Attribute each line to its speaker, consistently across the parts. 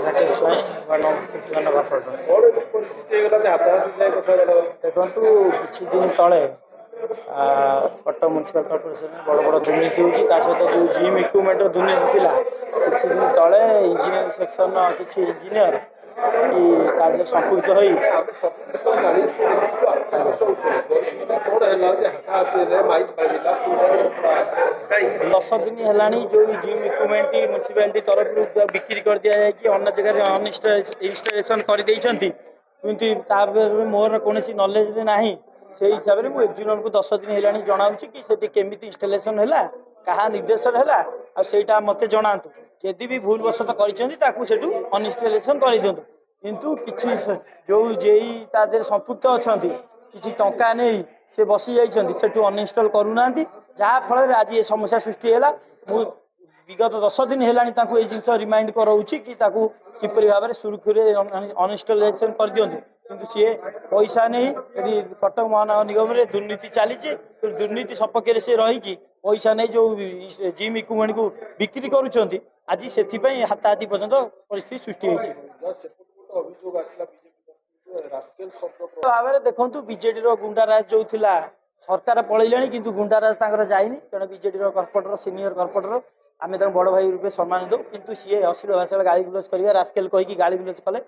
Speaker 1: ରାକେଶ ସ୍ୱାଇଁ ବା ନବକୀର୍ତ୍ତନ ବାପଟ।
Speaker 2: କଣ ଏମିତି ପରିସ୍ଥିତି ହେଇଗଲା ଯେ ହାତାହାତି ଯାଏ କଥା ଗଲା?
Speaker 1: ଦେଖନ୍ତୁ କିଛି ଦିନ ତଳେ କଟକ ମ୍ୟୁନିସିପାଲ କର୍ପୋରେସନରେ ବଡ଼ ବଡ଼ ଦୁର୍ନୀତି ହେଉଛି, ତା ସହିତ ଯେଉଁ ଜିମ୍ ଇକ୍ୟୁପମେଣ୍ଟର ଦୁର୍ନୀତି ଥିଲା, କିଛି ଦିନ ତଳେ ଇଞ୍ଜିନିୟରିଂ ସେକ୍ସନର କିଛି ଇଞ୍ଜିନିୟର କି ତା ଦେହରେ ସମ୍ପୃକ୍ତ ହୋଇ
Speaker 2: ଆମେ ସବୁ ଜିନିଷ ଜାଣିଛୁ ଦେଖିଛୁ ଆତ୍ମବିଶ୍ୱାସ ଉପରେ ପରିସ୍ଥିତି କଣ ହେଲା ଯେ ହାତାହାତିରେ ମାଇକ୍ ବାଜିଲା କାହିଁକି?
Speaker 1: 10 ଦିନ ହେଲାଣି ଯେଉଁ ଜିମ୍ ଇକ୍ୟୁପମେଣ୍ଟ ମ୍ୟୁନିସିପାଲିଟି ତରଫରୁ ବିକ୍ରି କରିଦିଆଯାଇଛି, ଅନ୍ୟ ଜାଗାରେ ଇନଷ୍ଟଲେସନ୍ କରିଦେଇଛନ୍ତି, କିନ୍ତୁ ତା ଉପରେ ମୋର କୌଣସି ନଲେଜରେ ନାହିଁ। ସେଇ ହିସାବରେ ମୁଁ ଏକ୍ଜିନରକୁ 10 ଦିନ ହେଲାଣି ଜଣାଉଛି କି ସେଠି କେମିତି ଇନଷ୍ଟଲେସନ୍ ହେଲା, କାହା ନିର୍ଦ୍ଦେଶରେ ହେଲା, ଆଉ ସେଇଟା ମୋତେ ଜଣାନ୍ତୁ। ଯଦି ବି ଭୁଲ ବଶତଃ କରିଛନ୍ତି ତାକୁ ସେଠୁ ଅନଇନଷ୍ଟଲେସନ୍ କରିଦିଅନ୍ତୁ। କିନ୍ତୁ କିଛି ଯେଉଁ ଯେଇ ତା ଦେହରେ ସମ୍ପୃକ୍ତ ଅଛନ୍ତି, କିଛି ଟଙ୍କା ନେଇ ସେ ବସି ଯାଇଛନ୍ତି, ସେଠୁ ଅନଇନଷ୍ଟଲ୍ କରୁନାହାନ୍ତି, ଯାହାଫଳରେ ଆଜି ଏ ସମସ୍ୟା ସୃଷ୍ଟି ହେଲା। ମୁଁ ବିଗତ 10 ଦିନ ହେଲାଣି ତାଙ୍କୁ ଏଇ ଜିନିଷ ରିମାଇଣ୍ଡ କରାଉଛି କି ତାକୁ କିପରି ଭାବରେ ସୁରୁଖୁରୁରେ ଅନଇନଷ୍ଟଲେସନ୍ କରିଦିଅନ୍ତୁ, କିନ୍ତୁ ସିଏ ପଇସା ନେଇ ଏଠି କଟକ ମହାନଗର ନିଗମରେ ଦୁର୍ନୀତି ଚାଲିଛି। ଦୁର୍ନୀତି ସପକ୍ଷରେ ସେ ରହିକି ପଇସା ନେଇ ଯେଉଁ ଜିମ୍ ଇକ୍ୟୁପମେଣ୍ଟକୁ ବିକ୍ରି କରୁଛନ୍ତି, ଆଜି ସେଥିପାଇଁ ହାତାହାତି ପର୍ଯ୍ୟନ୍ତ ପରିସ୍ଥିତି ସୃଷ୍ଟି ହୋଇଛି।
Speaker 2: ସେପଟୁ ଗୋଟେ ଅଭିଯୋଗ ଆସିଲା ବିଜେପି ରାସ୍କେଲ ଶବ୍ଦ
Speaker 1: ଭାବରେ ଦେଖନ୍ତୁ, ବିଜେଡିର ଗୁଣ୍ଡାରାଜ ଯେଉଁ ଥିଲା, ସରକାର ପଳେଇଲେଣି କିନ୍ତୁ ଗୁଣ୍ଡାରାଜ ତାଙ୍କର ଯାଇନି। ତେଣୁ ବିଜେଡିର କର୍ପୋରେଟର, ସିନିୟର କର୍ପୋରେଟର, ଆମେ ତାଙ୍କୁ ବଡ଼ ଭାଇ ରୂପେ ସମ୍ମାନ ଦେଉ, କିନ୍ତୁ ସିଏ ଅଶ୍ଳୀଳ ଭାଷାରେ ଗାଳି ଗୁଲଜ କରିବା, ରାସ୍କେଲ କହିକି ଗାଳି ଗୁଲଜ କଲେ।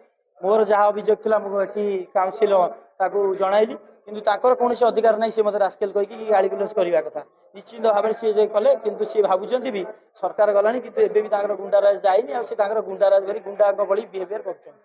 Speaker 1: ମୋର ଯାହା ଅଭିଯୋଗ ଥିଲା ମୁଁ ଏଠି କାଉନସିଲ ତାକୁ ଜଣାଇଲି, କିନ୍ତୁ ତାଙ୍କର କୌଣସି ଅଧିକାର ନାହିଁ ସେ ମୋତେ ରାସ୍କେଲ କହିକି ଗାଳି ଗୁଲଜ କରିବା କଥା। ନିଶ୍ଚିତ ଭାବରେ ସିଏ ଯେ କଲେ, କିନ୍ତୁ ସିଏ ଭାବୁଛନ୍ତି ବି ସରକାର ଗଲାଣି କିନ୍ତୁ ଏବେ ବି ତାଙ୍କର ଗୁଣ୍ଡାରାଜ ଯାଇନି, ଆଉ ସେ ତାଙ୍କର ଗୁଣ୍ଡାରାଜ କରି ଗୁଣ୍ଡାଙ୍କ ଭଳି ବିହେଭିୟର କରୁଛନ୍ତି।